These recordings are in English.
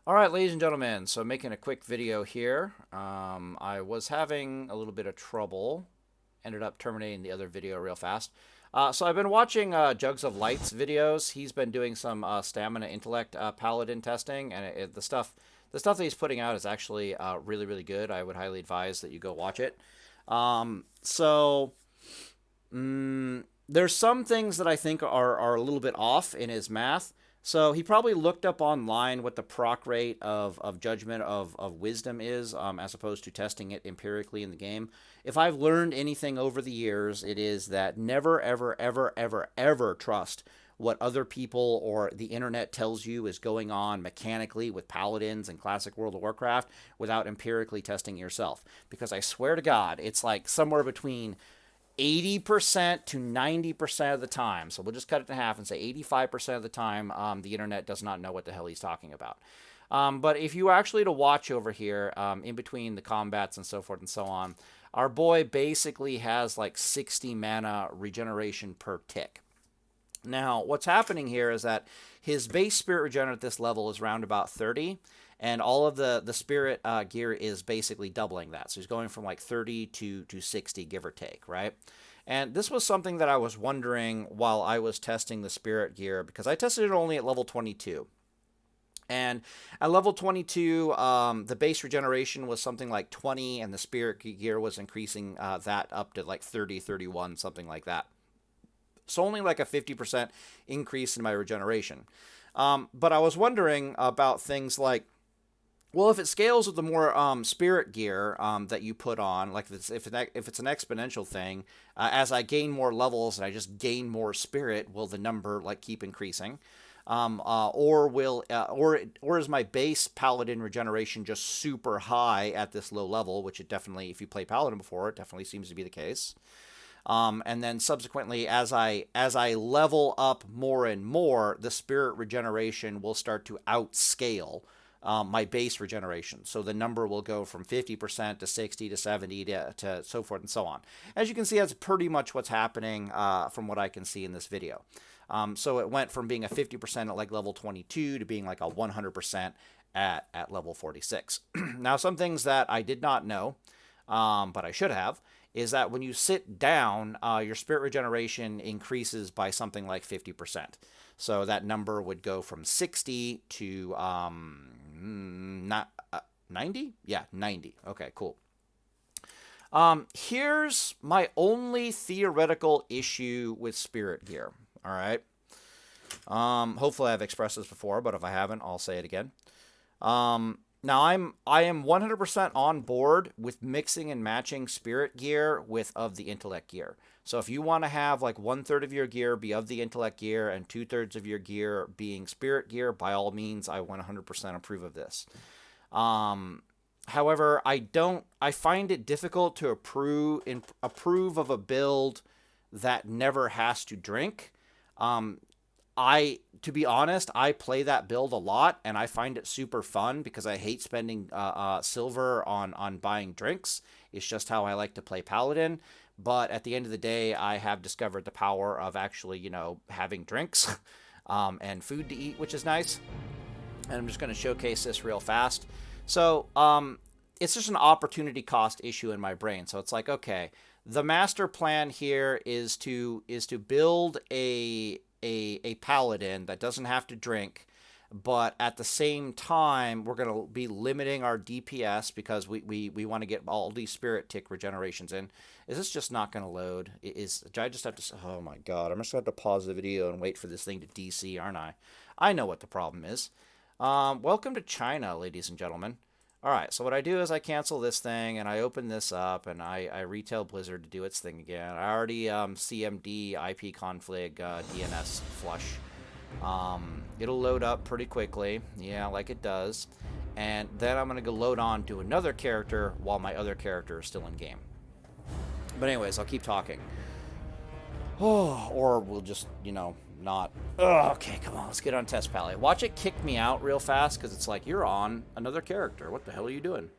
All right, ladies and gentlemen, so making a quick video here. I was having a little bit of trouble, ended up terminating the other video real fast. So I've been watching Jugsoflight's videos. He's been doing some stamina intellect paladin testing, and the stuff that he's putting out is actually really, really good. I would highly advise that you go watch it. So there's some things that I think are a little bit off in his math. So he probably looked up online what the proc rate of judgment of wisdom is, as opposed to testing it empirically in the game. If I've learned anything over the years, it is that never, ever, ever, ever, ever trust what other people or the internet tells you is going on mechanically with paladins and classic World of Warcraft without empirically testing it yourself. Because I swear to God, it's like somewhere between 80% to 90% of the time. So we'll just cut it in half and say 85% of the time, the internet does not know what the hell he's talking about. But if you actually to watch over here, in between the combats and so forth and so on, our boy basically has like 60 mana regeneration per tick. Now, what's happening here is that his base spirit regen at this level is around about 30, and all of the spirit gear is basically doubling that. So he's going from like 30 to 60, give or take, right? And this was something that I was wondering while I was testing the spirit gear, because I tested it only at level 22. And at level 22, the base regeneration was something like 20, and the spirit gear was increasing that up to like 30, 31, something like that. So only like a 50% increase in my regeneration. But I was wondering about things like, well, if it scales with the more spirit gear that you put on, like if it's an exponential thing, as I gain more levels and I just gain more spirit, will the number like keep increasing? Or is my base paladin regeneration just super high at this low level, which it definitely, if you play paladin before, it definitely seems to be the case. And then subsequently, as I level up more and more, the spirit regeneration will start to outscale my base regeneration. So the number will go from 50% to 60 to 70 to so forth and so on. As you can see, that's pretty much what's happening from what I can see in this video. So it went from being a 50% at like level 22 to being like a 100% at level 46. Now, some things that I did not know, but I should have, is that when you sit down, your spirit regeneration increases by something like 50%. So that number would go from 60 to not 90? Yeah, 90. Okay, cool. Here's my only theoretical issue with spirit gear. All right. Hopefully I've expressed this before, but if I haven't, I'll say it again. Now I am 100% on board with mixing and matching spirit gear with of the intellect gear. So if you want to have like 1/3 of your gear be of the intellect gear and 2/3 of your gear being spirit gear, by all means, I 100% approve of this. However, I find it difficult to approve of a build that never has to drink. To be honest, I play that build a lot, and I find it super fun because I hate spending silver on buying drinks. It's just how I like to play Paladin. But at the end of the day, I have discovered the power of actually, having drinks and food to eat, which is nice. And I'm just going to showcase this real fast. So it's just an opportunity cost issue in my brain. So it's like, okay, the master plan here is to build a paladin that doesn't have to drink, but at the same time we're going to be limiting our DPS because we want to get all these spirit tick regenerations in. Is this just not going to load? I just have to, oh my god, I'm just going to have to pause the video and wait for this thing to DC, aren't I? I know what the problem is. Welcome to China, ladies and gentlemen. Alright, so what I do is I cancel this thing, and I open this up, and I retail Blizzard to do its thing again. I already CMD IP config DNS flush. It'll load up pretty quickly, yeah, like it does. And then I'm going to go load on to another character while my other character is still in game. But anyways, I'll keep talking. Oh, or we'll just, not. Oh, okay, come on, let's get on test pally. Watch it kick me out real fast because it's like, you're on another character. What the hell are you doing?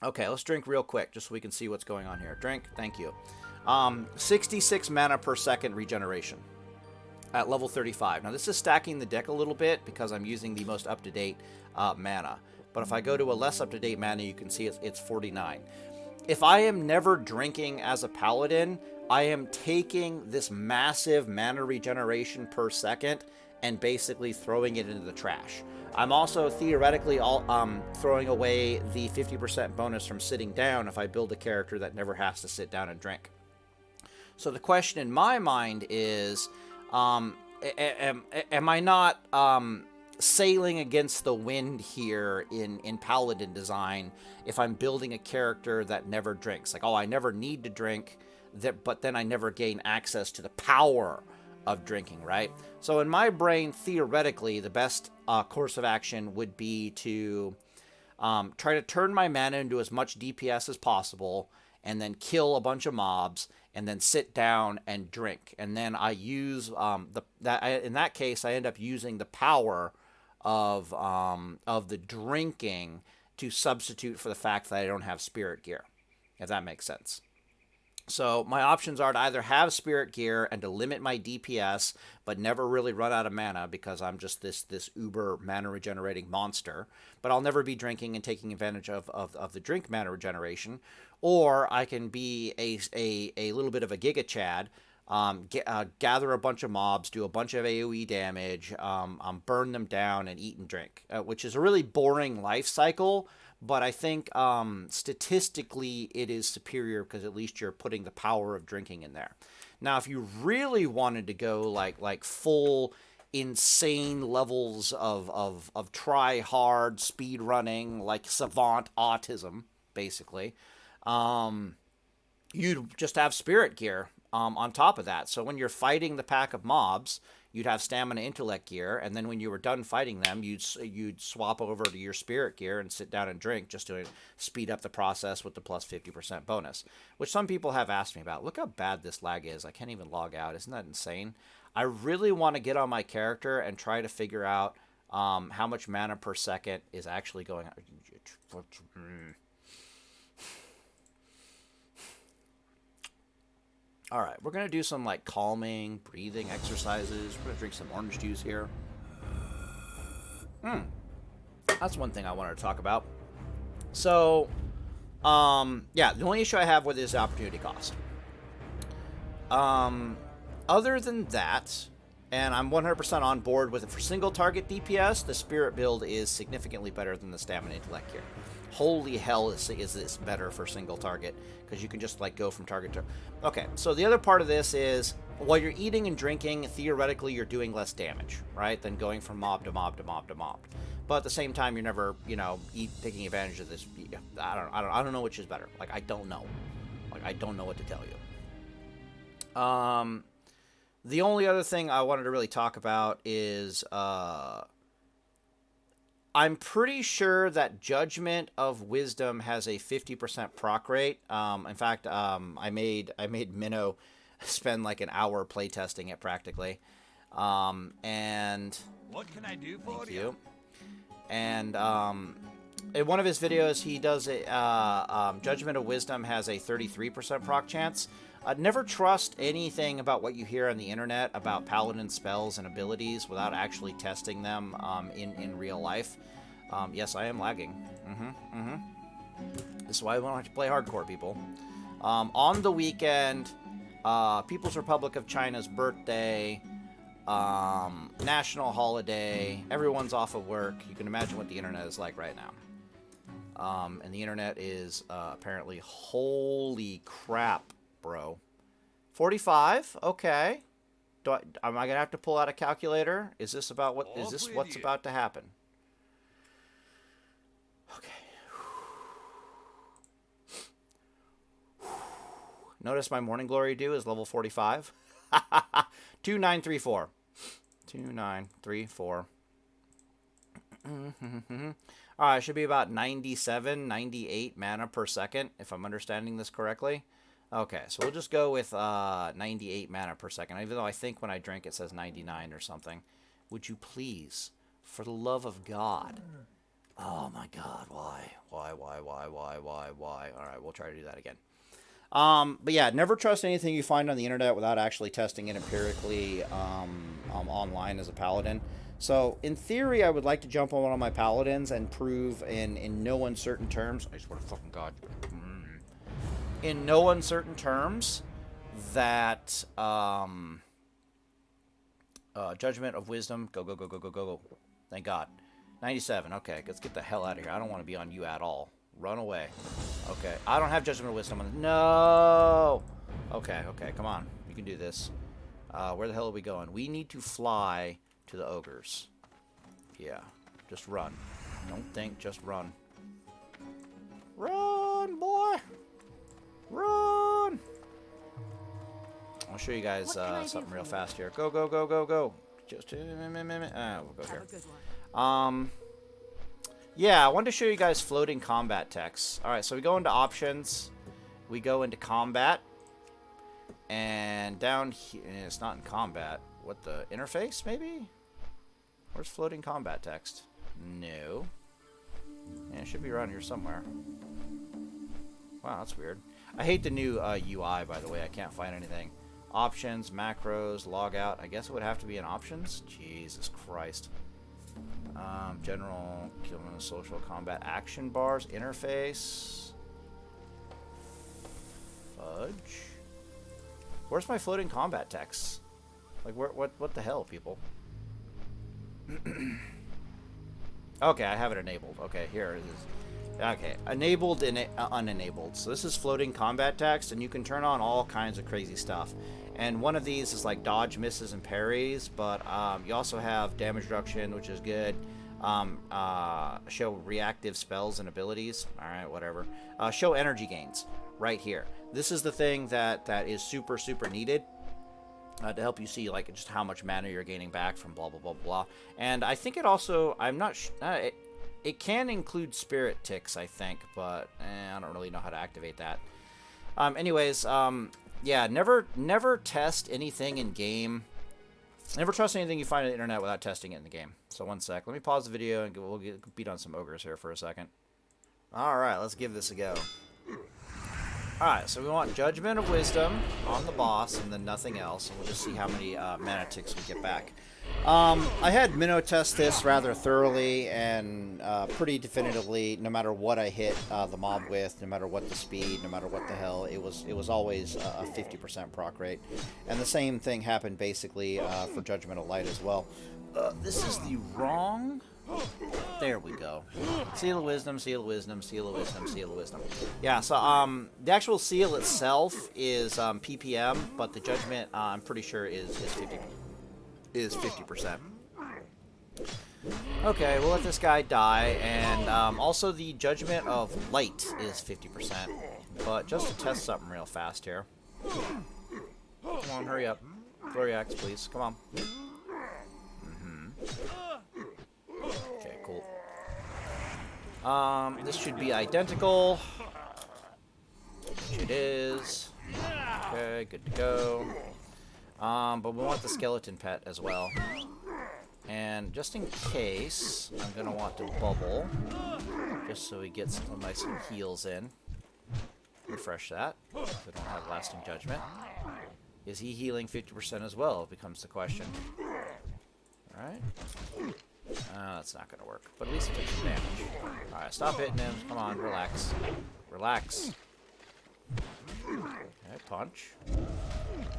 Okay, let's drink real quick just so we can see what's going on here. Drink, thank you. 66 mana per second regeneration. at level 35. Now this is stacking the deck a little bit because I'm using the most up-to-date mana. But if I go to a less up-to-date mana, you can see it's 49. If I am never drinking as a paladin, I am taking this massive mana regeneration per second and basically throwing it into the trash. I'm also theoretically throwing away the 50% bonus from sitting down if I build a character that never has to sit down and drink. So the question in my mind is, am I not sailing against the wind here in Paladin design if I'm building a character that never drinks? Like, oh, I never need to drink, but then I never gain access to the power of drinking, right? So in my brain, theoretically, the best course of action would be to try to turn my mana into as much DPS as possible, and then kill a bunch of mobs, and then sit down and drink. And then I use in that case, I end up using the power of the drinking to substitute for the fact that I don't have spirit gear, if that makes sense. So my options are to either have spirit gear and to limit my DPS, but never really run out of mana because I'm just this uber mana regenerating monster. But I'll never be drinking and taking advantage of the drink mana regeneration. Or I can be a little bit of a Giga Chad, gather a bunch of mobs, do a bunch of AoE damage, burn them down, and eat and drink, which is a really boring life cycle. But I think statistically it is superior because at least you're putting the power of drinking in there. Now, if you really wanted to go like full insane levels of try hard speed running, like savant autism, basically, you'd just have spirit gear on top of that. So when you're fighting the pack of mobs, you'd have stamina intellect gear, and then when you were done fighting them, you'd swap over to your spirit gear and sit down and drink just to speed up the process with the plus 50% bonus, which some people have asked me about. Look how bad this lag is. I can't even log out. Isn't that insane? I really want to get on my character and try to figure out how much mana per second is actually going on. All right, we're going to do some like calming, breathing exercises. We're going to drink some orange juice here. That's one thing I wanted to talk about. So, yeah, the only issue I have with it is the opportunity cost. Other than that, and I'm 100% on board with it for single target DPS, the Spirit build is significantly better than the Stamina Intellect here. Holy hell, is this better for single target, because you can just like go from target to... Okay, so the other part of this is, while you're eating and drinking, theoretically you're doing less damage, right, than going from mob to mob to mob to mob. But at the same time, you're never, taking advantage of this. I don't know which is better. Like, I don't know. Like, I don't know what to tell you. The only other thing I wanted to really talk about is, I'm pretty sure that Judgment of Wisdom has a 50% proc rate. In fact, I made Minnow spend like an hour playtesting it practically. And what can I do for thank you? And in one of his videos, he does a Judgment of Wisdom has a 33% proc chance. Never trust anything about what you hear on the internet about paladin spells and abilities without actually testing them in real life. Yes, I am lagging. This is why we don't have to play hardcore, people. On the weekend, People's Republic of China's birthday, national holiday, everyone's off of work. You can imagine what the internet is like right now. And the internet is apparently, holy crap, bro. 45? Okay. Am I going to have to pull out a calculator? Is this about what? Is this what's about to happen? Okay. Notice my Morning Glory Dew is level 45. 2934. 2934. Alright, it should be about 97, 98 mana per second, if I'm understanding this correctly. Okay, so we'll just go with 98 mana per second, even though I think when I drink it says 99 or something. Would you please, for the love of God... Oh my God, why? Why? Alright, we'll try to do that again. But yeah, never trust anything you find on the internet without actually testing it empirically online as a paladin. So in theory, I would like to jump on one of my paladins and prove in no uncertain terms. I swear to fucking God. In no uncertain terms that Judgment of Wisdom. Go, go, go, go, go, go, go. Thank God. 97. Okay, let's get the hell out of here. I don't want to be on you at all. Run away. Okay. I don't have Judgment of Wisdom. No! Okay, okay. Come on. You can do this. Where the hell are we going? We need to fly to the ogres. Yeah. Just run. Don't think. Just run. Run, boy! Run! I'll show you guys something real fast here. Go, go, go, go, go. Just we'll go here. Yeah, I wanted to show you guys floating combat text. All right, so we go into options. We go into combat. And down here, it's not in combat. What, the interface, maybe? Where's floating combat text? No. Yeah, it should be around here somewhere. Wow, that's weird. I hate the new UI, by the way. I can't find anything. Options, macros, logout. I guess it would have to be in options. Jesus Christ. General, social combat, action bars, interface. Fudge. Where's my floating combat text? Like, what the hell, people? Okay, I have it enabled. Okay, here it is. Okay, enabled and unenabled. So this is floating combat text, and you can turn on all kinds of crazy stuff. And one of these is like dodge, misses, and parries, but you also have damage reduction, which is good. Show reactive spells and abilities. All right, whatever. Show energy gains right here. This is the thing that is super, super needed. To help you see like just how much mana you're gaining back from blah blah blah blah. And I think it also, I'm not it can include spirit ticks, I think, but I don't really know how to activate that. Anyways, yeah, never test anything in game. Never trust anything you find on the internet without testing it in the game. So one sec, let me pause the video and we'll beat on some ogres here for a second. All right, let's give this a go. Alright, so we want Judgment of Wisdom on the boss and then nothing else. And we'll just see how many mana ticks we get back. I had minnow test this rather thoroughly and pretty definitively. No matter what I hit the mob with, no matter what the speed, no matter what the hell, it was always a 50% proc rate. And the same thing happened basically for Judgment of Light as well. This is the wrong... There we go. Seal of Wisdom, Seal of Wisdom, Seal of Wisdom, Seal of Wisdom. Yeah, so the actual seal itself is PPM, but the Judgment I'm pretty sure is 50%. Okay, we'll let this guy die, and also the Judgment of Light is 50%. But just to test something real fast here. Come on, hurry up. Flurry-axe, please. Come on. Okay, cool. This should be identical. Which it is. Okay, good to go. But we want the skeleton pet as well. And just in case, I'm gonna want to bubble. Just so he gets some nice heals in. Refresh that. So we don't have lasting judgment. Is he healing 50% as well? Becomes the question. Alright. That's not going to work. But at least it takes some damage. Alright, stop hitting him. Come on, relax. Relax. Okay, punch.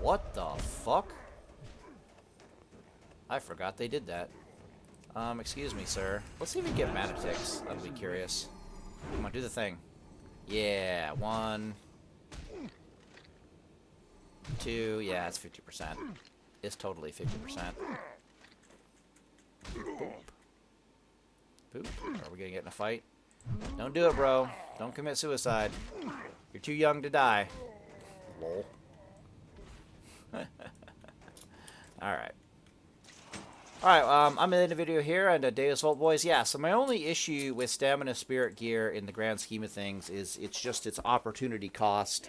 What the fuck? I forgot they did that. Excuse me, sir. Let's see if we can get mana ticks. That'll be curious. Come on, do the thing. Yeah, 1. 2. Yeah, it's 50%. It's totally 50%. Boop. Boop. Are we gonna get in a fight? Don't do it, bro. Don't commit suicide. You're too young to die. Lol. Alright. Alright, I'm in the video here, and Deus Volt Boys. Yeah, so my only issue with Stamina Spirit gear in the grand scheme of things is it's just its opportunity cost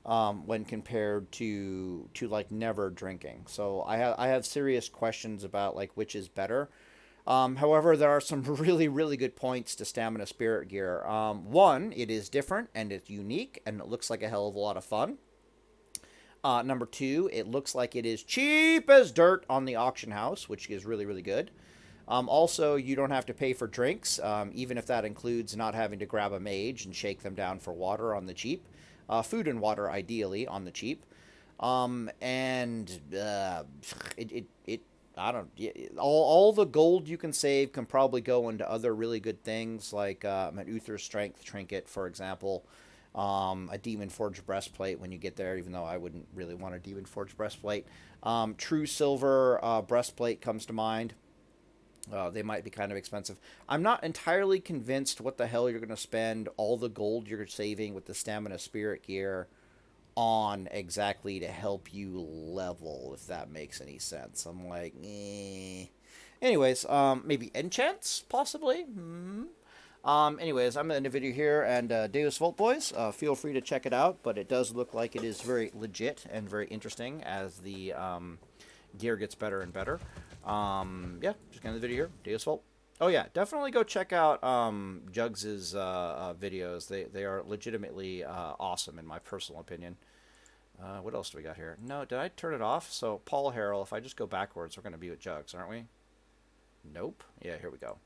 when compared to like never drinking. So I have serious questions about like which is better. However, there are some really, really good points to Stamina Spirit gear. One, it is different and it's unique and it looks like a hell of a lot of fun. Number two, it looks like it is cheap as dirt on the auction house, which is really, really good. Also, you don't have to pay for drinks, even if that includes not having to grab a mage and shake them down for water on the cheap. Food and water, ideally, on the cheap. And it I don't. All the gold you can save can probably go into other really good things, like an Uther Strength trinket, for example. A Demon Forged breastplate when you get there, even though I wouldn't really want a Demon Forged breastplate. True Silver breastplate comes to mind. They might be kind of expensive. I'm not entirely convinced what the hell you're going to spend all the gold you're saving with the Stamina Spirit gear on exactly to help you level, if that makes any sense. I'm like, eh. Anyways, maybe enchants, possibly? Anyways, I'm going to end the video here, and Deus Volt Boys, feel free to check it out, but it does look like it is very legit and very interesting as the gear gets better and better. Yeah, just going to end the video here. Deus Volt. Oh yeah, definitely go check out Jugs's videos. They are legitimately awesome in my personal opinion. What else do we got here? No, did I turn it off? So Paul Harrell, if I just go backwards, we're going to be with Jugs, aren't we? Nope. Yeah, here we go.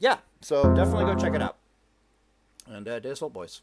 Yeah, so definitely go check it out. And Deus Volt Boys.